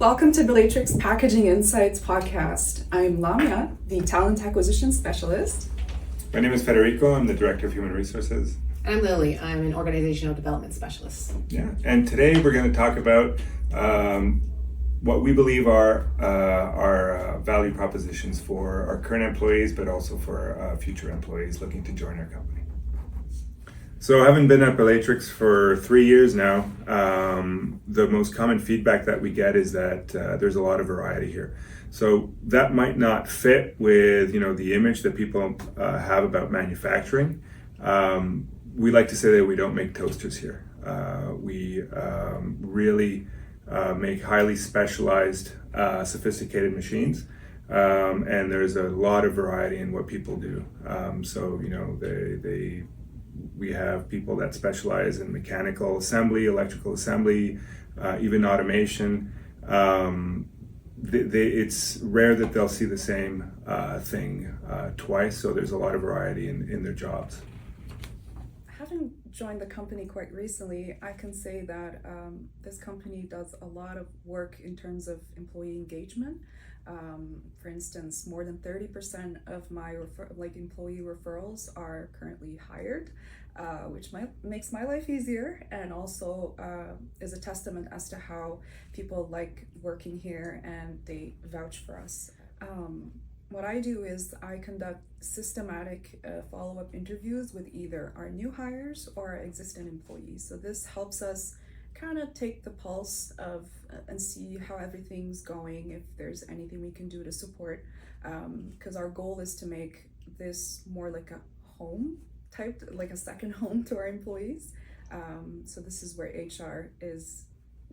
Welcome to Bellatrx Packaging Insights podcast. I'm Lamia, the Talent Acquisition Specialist. My name is Federico. I'm the Director of Human Resources. I'm Lily. I'm an Organizational Development Specialist. Yeah, and today we're going to talk about what we believe are our value propositions for our current employees, but also for future employees looking to join our company. So having been at Bellatrx for 3 years now, the most common feedback that we get is that there's a lot of variety here. So that might not fit with the image that people have about manufacturing. We like to say that we don't make toasters here. We really make highly specialized, sophisticated machines, and there's a lot of variety in what people do. We have people that specialize in mechanical assembly, electrical assembly, even automation. It's rare that they'll see the same thing twice, so there's a lot of variety in their jobs. Having joined the company quite recently, I can say that this company does a lot of work in terms of employee engagement. For instance, more than 30% of my employee referrals are currently hired, which makes my life easier, and also is a testament as to how people like working here and they vouch for us. What I do is I conduct systematic follow-up interviews with either our new hires or our existing employees. So this helps us kind of take the pulse of and see how everything's going, if there's anything we can do to support, because our goal is to make this more like a home type, like a second home to our employees. So this is where HR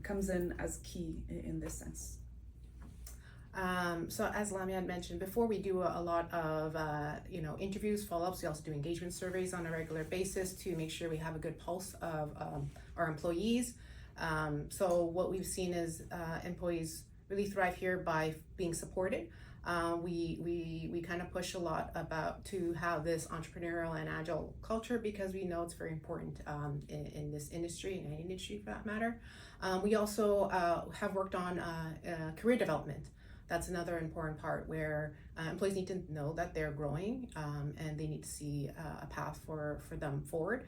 comes in as key in this sense. So as Lamia had mentioned, before we do a lot of interviews, follow-ups, we also do engagement surveys on a regular basis to make sure we have a good pulse of our employees. So what we've seen is employees really thrive here by being supported. We kind of push a lot to have this entrepreneurial and agile culture because we know it's very important in this industry, in any industry for that matter. We also have worked on career development. That's another important part where employees need to know that they're growing and they need to see a path for them forward.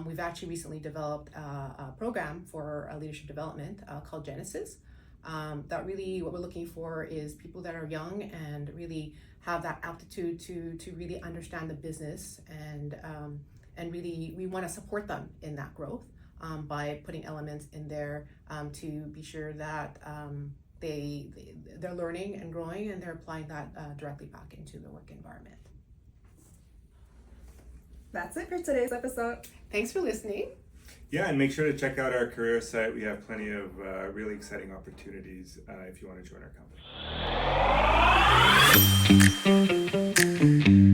We've actually recently developed a program for leadership development called Genesis. That really what we're looking for is people that are young and really have that aptitude to really understand the business, and really we want to support them in that growth by putting elements in there to be sure that they're learning and growing and they're applying that directly back into the work environment. That's it for today's episode. Thanks for listening. Yeah, and make sure to check out our career site. We have plenty of really exciting opportunities if you want to join our company.